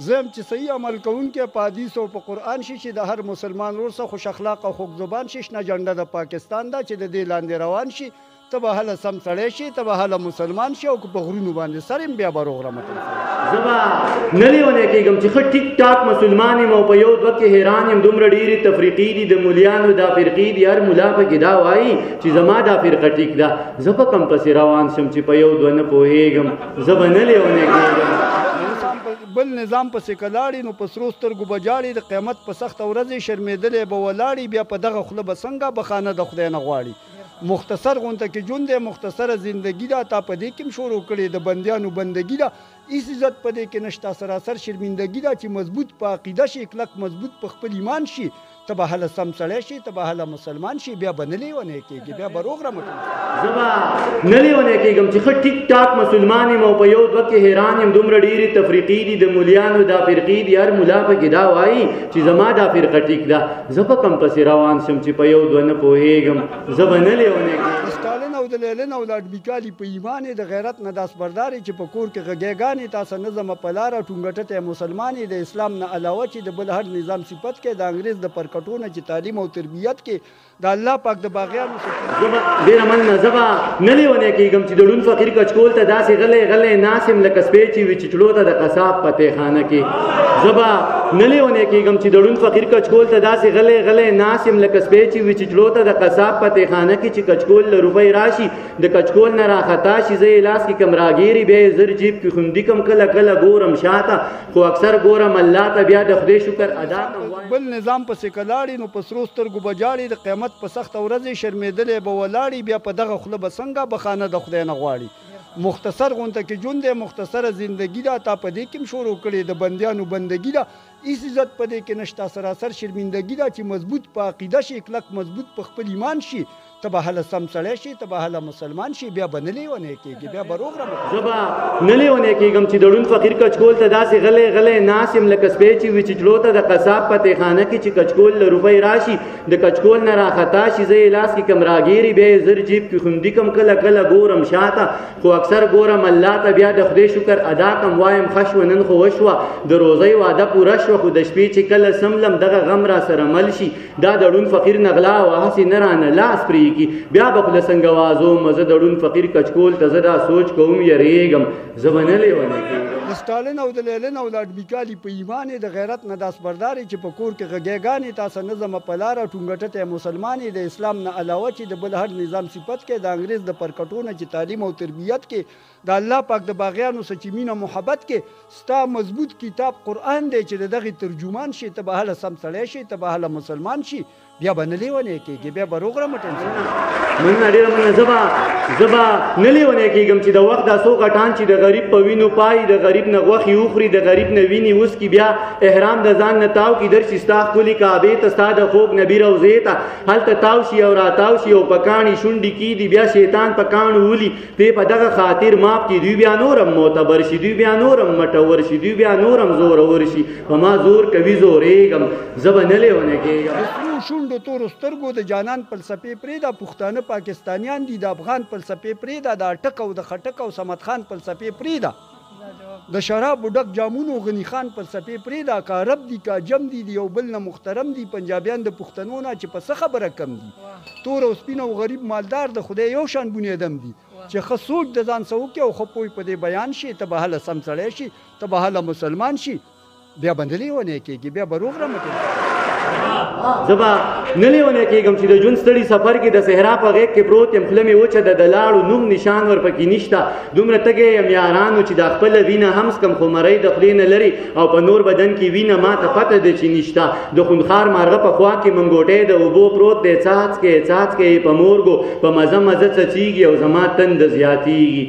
زم چې صحیح عمل کوونکی په حدیث او په قرآن شي چې د هر مسلمان ورور څخه خوش اخلاق او خوږ زبان شي شنه جنډه د پاکستان ده چې د دې لاندې روان شي ته به هله سم سړی شي ته به هله مسلمان شي او که په غرونو باندې سر یم بیا به روغ رمټ زه به نه لیونی کېږم چې ښه ټیک ټاک مسلمان یم او په یو دوه کې حیران یم دومره ډېرې تفریقې دي د مولیانو دا فرقې دي هر ملا پکې دا وایي چې زما دا فرقه ټیک ده زه په کوم پسې روان شم چې په یو دوه نه پوهېږم زه به نه لیونی کېږم بل نظام پسې که لاړې نو په سرو سترګو به جاړې د قیامت په سخته ورځې شرمېدلی به ولاړې بیا په دغه خوله به څنګه بخانه د خدای نه غواړي مختصر غونته کې ژوند دی مختصره زندگی ده تا په دې کې هم شروع کړې د بندیانو بندگی ده هېڅ عزت په دې کې نشته سراسر شرمندګي ده چې مضبوط په عقیده شي کلک مضبوط په خپل ایمان شي ته به هله سم سړی شي ته به هله مسلمان شي بیا به نه لیونی کېږي بیا به روغ رمټ زه به نه لیونی کېږم چې ښه ټیک ټاک مسلمان یم او په یو دوه کې حیران یم دومره ډېرې تفریقې دي د مولیانو دا فرقې دي هر ملا پکې دا وایي چې زما دا فرقه ټیک ده زه په کوم پسې روان شم چې په یو دوه نه پوهېږم زه به نه لیونی کېږم ستالین او د لیلن او لاډبیکالي په ایمان د غیرت نه داسبردارې چې په کور کې غږېګانې تاسو نظم په لاره ټونګټټې مسلمانې د اسلام نه علاوه چې د بل هر نظام صفت کې د انګریز د پرکټونه چې تعلیم او تربیت کې د الله پاک د باغیانو ډېره مننه زه به نه لیونی کېږم چې د ړوند فقیر کچکول ته داسې غلی ناست یم لکه سپی چې وي چچړو ته د قصاب په تېخانه کې زه به نه لیونی کېږم چې د ړوند فقیر کچکول ته داسې غلی ناست یم لکه سپی چې وي چچړو ته د قصاب په تېخانه کې چې کچکول له روپۍ راشي د کچکول نه راخطا شي زه یې لاس کې کم راګیري بیا یې زر جیب کې خوندي کم کله کله ګورم شاته خو اکثر ګورم الله ته بیا د خدای شکر ادا کوم بل نظام پسې که لاړې نو په سرو سترګو به جاړې د قیامت په سخته ورځې شرمېدلی به ولاړې بیا په دغه خوله به څنګه بخانه د خدای نه غواړي مختصر غونته کې ژوند دی مختصره زندگی ده تا په دې کې هم شروع کړې د بندیانو بندگی ده هېڅ عزت په دې کې نشته سراسر شرمندګي ده چې مضبوط په عقیده شي کلک مضبوط په خپل ایمان شي ته به هله سم سړی شي ته به هله مسلمان شي بیا به نه لیونی کېږي بیا به روغ رمټ زه به نه لیونی کېږم چې د ړوند فقیر کچکول ته داسې غلی ناست یم لکه سپی چې وي چچړو ته د قصاب په تېخانه کې چې کچکول له روپۍ راشي د کچکول نه راخطا شي زه یې لاس کې کم راګیري بیا یې زر جیب کې خوندي کم کله کله ګورم شاته خو اکثر ګورم الله ته بیا د خدای شکر ادا کم وایم ښه شوه نن خو وشوه د روزۍ واده پوره شوه خو د شپې چې کله سملم دغه غم را سره مل شي دا د ړوند فقیر نه غلا او هسې نه رانه لاس پرېږي بیا به خوله څنګه وازوم زه د ړوند فقیر کچکول ته زه دا سوچ کوم یریږم زه به نه لیونی کېږم د ستالین او د لیلن او لاډبیکالي په ایمان د غیرت نه داسبردارې چې په کور کې غږېګانې تاسو نظم په لاره ټونګټټې مسلمانې د اسلام نه علاوه چې د بل هر نظام صفت کې د انګریز د پرکټونه چې تعلیم او تربیت کې د الله پاک د باغیانو سره چې مینه محبت کې ستا مضبوط کتاب قرآن دی چې د دغې ترجمان شي ته به هله سم سړی شي ته به هله مسلمان شي بیا به نه لیونی کېږي بیا به روغ رمټ مننه ډېره مننه زه به نه لیونی کېږم چې د وخت دا څو غټان چې د غریب په وینو پای د غریب نه غوښې وخوري د غریب نه ویني وسکي بیا احرام د ځان نه تاو کي درشي ستا ښکلې کعبې ته ستا د خوږ نبي روضې ته هلته تاو شي او راتاو شي او په کاڼي شونډې کېږدي بیا شیطان په کاڼو ولي پې په دغه خاطر ماف کړي دوی بیا نورم معتبر شي دوی بیا نورم مټور شي دوی بیا نورم زورور شي په ما زور کوي زورېږم زه به نه لیونی کېږم شونډو تورو سترګو د جانان فلسفې پرېږده پښتانه پاکستانیان دي د افغان فلسفې پرېږده د اټک او د خټک او صمد خان فلسفې پرېږده د شرابو ډک جامونو غني خان فلسفې پرېږده که عرب دي که عجم دي د یو بل نه محترم دي پنجابیان د پښتنو نه چې په څه خبره کم دي تور او سپین او غریب مالدار د خدای یو شان بنیادم دي چې ښه سوچ د ځان څه وکړي او ښه پوه په دې بیان شي ته به هله سم سړی شي ته به هله مسلمان شي بیا به نه لیونی کېږي بیا به روغ رمټ زه به نه لیونی کېږم چې د ژوند ستړي سفر کې د صحرا په غېږ کې پروت یم خوله مې وچه د لاړو نوم نشان ورپکې نشته دومره تږی یم یارانو چې دا خپله وینه هم څکم خو مرۍ د خولې نه لري او په نور بدن کې وینه ما ته پته ده چې نشته د خونخوار مارغه په خوا کې منګوټی د اوبو پروت دی څاڅکی په مورګو په مزه څڅېږي او زما تنده زیاتېږي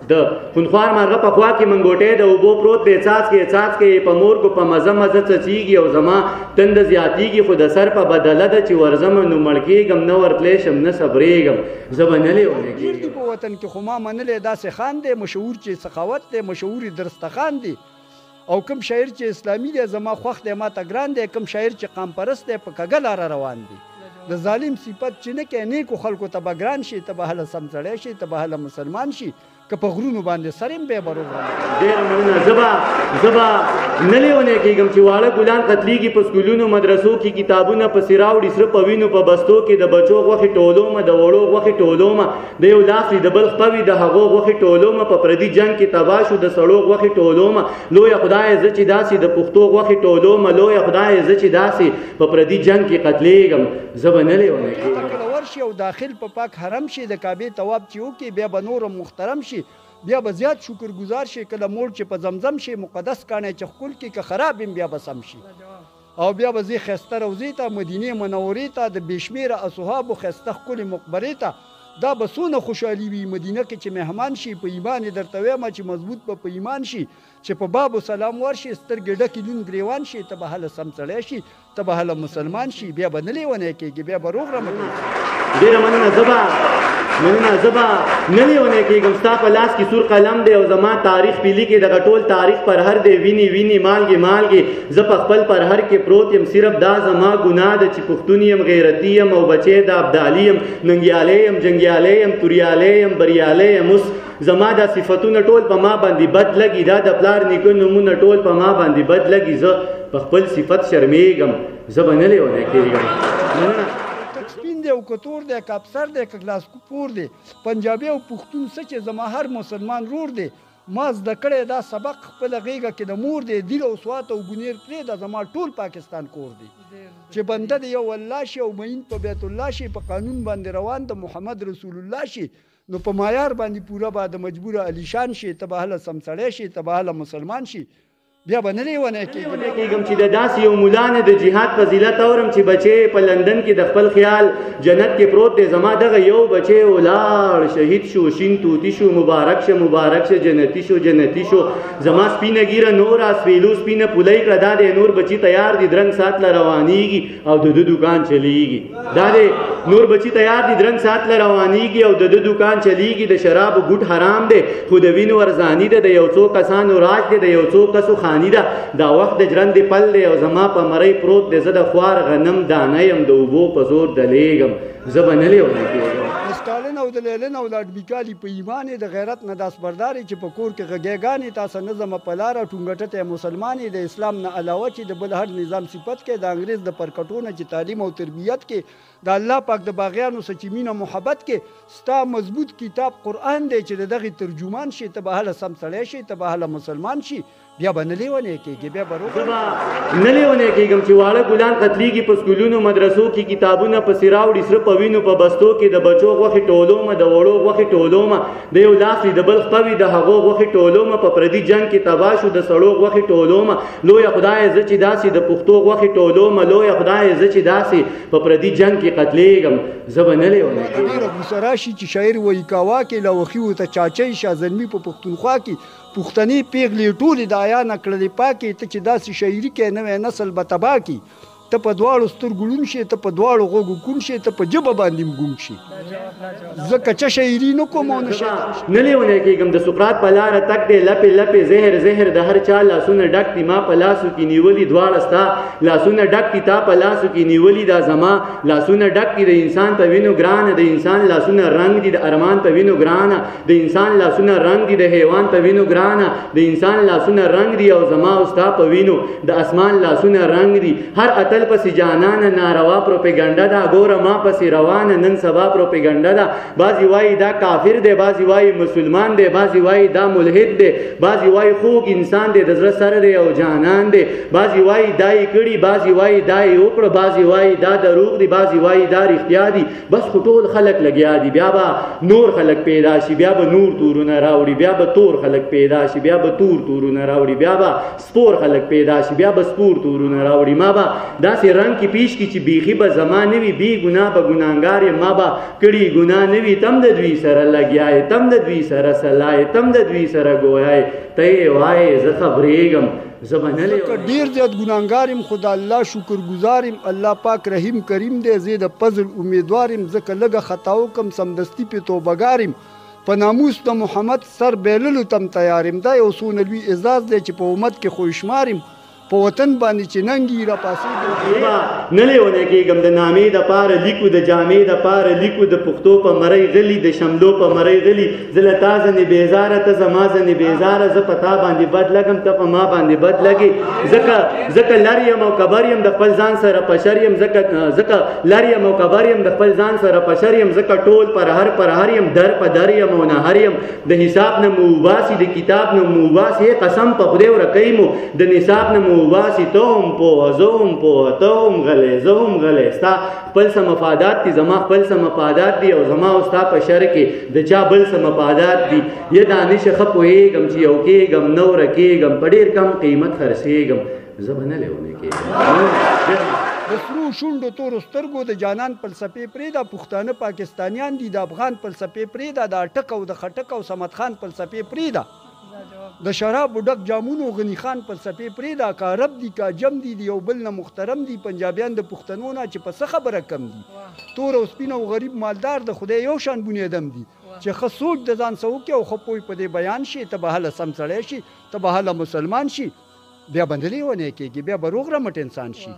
د خونخوار مارغه په خوا کې منګوټی د اوبو پروت دی څاڅکی په مورګو په مزه څڅېږي او زما تنده زیاتېږي خو د سر په بدله ده چې ورځم نو مړ کېږم نه ورتلی شم نه صبرېږم زه به نه لیونی کېږم په وطن کې خو ما منلی داسې خان دی مشهور چې سخاوت دی مشهور درستخان دی او کوم شاعر چې اسلامي دی زما خوښ دی ما ته ګران دی کوم شاعر چې قام پرست دی په کږه لاره روان دی د ظالم صفت چې نه کوي نیکو خلکو ته به ګران شي ته به هله سم سړی شي ته به هله مسلمان شي که په غرونو باندې سر هم بیا به روغرم. ډېره مننه. زه به نه لیونی کېږم چې واړه ګلان قتلېږي په سکولونو مدرسو کې کتابونه پسې راوړي سره په وینو په بستو کې د بچو غوښې ټولومه د وړو غوښې ټولومه د یو لاس د بل خپه وي د هغو غوښې ټولومه په پردي جنګ کې تباه شو د سړو غوښې ټولومه لویه خدایه زه چې داسې د پښتو غوښې ټولومه لویه خدایه زه چې داسې په پردي جنګ کې قتلېږم زه به نه لیونی کېږم. کله ورشي او داخل په پاک حرم شي د کعبې طواف چې وکړي بیا به نور محترم شي بیا به زیات شکرګزار شي کله موړ چې په زمزم شي مقدس کاڼی چې ښکل کړي که خراب هم بیا به سم شي او بیا به ځي ښایسته روضې ته مدینې منورې ته د بې شمېره اصحابو ښایسته ښکلې مقبرې ته دا به څونه خوشحالي وي مدینه کې چې مهمان شي په ایمان یې درته وایم چې مضبوط به په ایمان شي چې په باب و سلام ورشي سترګې ډکې لون ګریوان شي ته به هله سم سړی شي ته به هله مسلمان شي بیا به نه لیونی کېږي بیا به روغ رمه کېږي. ډېره مننه. زه به نه لیونی کېږم ستا په لاس کې سور قلم دی او زما تاریخ پې لیکې دغه ټول تاریخ پر هر دی ویني ویني مالګې مالګې زه په خپل پر هر کې پروت یم صرف دا زما ګناه ده چې پښتون یم غیرتي یم او بچی د ابدالي یم ننګیالی یم جنګیالی یم توریالی یم بریالی یم اوس زما دا صفتونه ټول په ما باندې بد لګي دا د پلار نیکه نومونه ټول په ما باندې بد لګي زه په خپل صفت شرمېږم زه به نه لیونی کېږم. سپین دی او کتور دی که افسر دی که کلاسکوپور دی پنجابي او پښتون څه چې زما هر مسلمان رور دی ما زده کړی دا سبق خپله غېږه کې د مور دی دیر او سوات او بنیر پرېږده زما ټول پاکستان کور دی چې بنده د یو الله شي او معین په بیت الله شي په قانون باندې روان د محمد رسول الله شي نو په معیار باندې پوره به د مجبوره علیشان شي ته به هله سم سړی شي ته به هله مسلمان شي بیا به نه لیونی کېږم چې د داسې یو ملا نه د جهاد فضیلت اورم چې بچی په لندن کې د خپل خیال جنت کې پروت دی زما دغه یو بچی ولاړ شهید شو شین توتی شو مبارک شه جنتی شو زما سپینه ګیره نور اسویلو سپینه پولی کړه دا دی نور بچی تیار دي درنګ سات له روانیږي او د دکان چلیږي دا دی نور بچی تیار دي درنګ سات له روانیږي او د دکان چلیږي د شرابو ګوټ حرام دی خو د وینو ارزاني ده د یو څو کسانو راج دی د یو څو کسو دا وخت د ژرندې پل دی او زما په مرۍ پروت دی زه د خوار غنم دانه یم د اوبو په زور دلیږم زه به نه لیونی کېږم. د ستالین او د لیلین او د اډبیکالي په ایمان د غیرت نه داس برداري چې په کور کې غږېګانې تاسو نظم په لاره ټونګټه مسلمانې د اسلام نه علاوه چې د بل هر نظام صفت کې د انګریز د پرکټونه چې تعلیم او تربیت کې د الله پاک د باغیانو سچې مینه محبت کې ستا مضبوط کتاب قرآن دی چې دغه ترجمان شي ته به هله سم سړی شي ته به هله مسلمان شي بیا به نه لیونی کېږي بیا به نه لیونی کېږم چې واړه ګلان قتلېږي په سکولونو مدرسو کې کتابونه پسې راوړي سره په وینو په بستو کې د بچو غوښې ټولومه د وړو غوښې ټولومه د یو لاس د بل خپه وي د هغو غوښې ټولومه په پردي جنګ کې تباه شو د سړو غوښې ټولومه لویه خدایه زه چې داسې د پښتو غوښې ټولومه لویه خدایه زه چې داسې په پردي جنګ کې قتلېږم زه به نه لیونی کېږم. ډېره غوسه راشي چې شاعر وایي کاوا کې له وخي ورته چاچۍ شاه زلمي په پښتونخوا کې پښتني پیغلې ټولې د آیا نه کړلې پاکې ته چې داسې شاعري کې نوی نسل به تباه کړي ته په دواړو سترګو لون شي ته په دواړو غوږو کوم شي ته په ژبه باندې هم ګونګ شي زه کچه شاعري نه کوم او نه لیونی کېږم د سقراط په لاره تک دی لپې لپې زهر د هر چا لاسونه ډک دي ما په لاسو کې نیولي دواړه ستا لاسونه ډک دي تا په لاسو کې نیولي دا زما لاسونه ډک دي د انسان په وینو ګرانه د انسان لاسونه رنګ دي د ارمان په وینو ګرانه د انسان لاسونه رنګ دي د حیوان په وینو ګرانه د انسان لاسونه رنګ دي او زما او ستا په وینو د اسمان لاسونه رنګ دي هر اتل پسې جانانه ناروا پروپیګنډا ده ګوره ما پسې روانه نن سبا پروپیګنډا ده بعضې وایي دا کافر دی بعضې وایي مسلمان دی بعضې وایي دا ملحد دی بعضې وایي خوږ انسان دی د زړه سره دی او جانان دی بعضې وایي دا یې کړي بعضې وایي دا یې وکړه بعضې وایي دا دروغ دی بعضې وایي دا رښتیا دي بس خو ټول خلک لګیا دي بیا به نور خلک پیدا شي بیا به نور تورونه راوړي بیا به تور خلک پیدا شي بیا به تورونه راوړي بیا به سپور خلک پیدا شي بیا به سپور تورونه راوړي ما به داسې رنګ کې پیش کی چې بیخي به زما نه وي بې ګناه به ګناهګار یم ما به کړي ګناه نه وي تم د دوی سره لګیا یې تم د دوی سره سلا یې تم د دوی سره ګویا یې ته یې وایې زه خبرېږم زه به نه ډېر زیات ګناهګار یم خو د الله شکرګزار یم الله پاک رحیم کریم دی زه د فضل امیدوار یم ځکه لږه خطا وکړم سمدستي پې توبهګار یم په ناموس د محمد سر بیللو تم تیار یم دا یو څونه لوی اعزاز دی چې په امت کې خوشمار یم په وطن باندې چې ننګي را پاسېږي زبا نه لیونه کېږم د نامې دپاره لیکو د جامې دپاره لیکو د پښتو په مرۍ غلي د شملو په مرۍ غلي زه له تا ځنې بیزاره ته زما ځنې بیزاره زه په تا باندې بد لګم ته په ما باندې بد لګې ځکه لر یم او کبر یم د خپل ځان سره پشر یم ځکه لر یم او کبر یم د خپل ځان سره پشر یم ځکه ټول پر هر یم در په در یم او نهر یم د حساب نه مو وباسي د کتاب نه مو وباسي قسم په خدای ورکوي مو د نصاب نه مو وباسي ته هم پوه زه هم پوه ته هم غلی زه هم غلی ستا خپل څه مفادات دي زما خپل څه مفادات دي او زما او ستا په شر کې د چا بل څه مفادات دي یا دانش ښه پوهېږم چې یو کېږم نه ورکېږم په ډېر کم قیمت خرڅېږم زه به نه لیونی کېږم د سرو شونډو تورو سترګو د جانان فلسفې پرېږده پښتانه پاکستانیان دي د افغان فلسفې پرېږده د اټک او د خټک او صمد خان فلسفې پرېږده د شرابو ډک جامونو غني خان فلسفې پرېږده که عرب دي که عجم دي د یو بل نه محترم دي پنجابیان د پښتنو نه چې په څه خبره کم دي تور او سپین او غریب مالدار د خدای یو شان بنیادم دي چې ښه سوچ د ځان څه وکړي او ښه پوه په دې بیان شي ته به هله سم سړی شي ته به هله مسلمان شي بیا به نه لیونی کېږي بیا به روغ رمټ انسان شي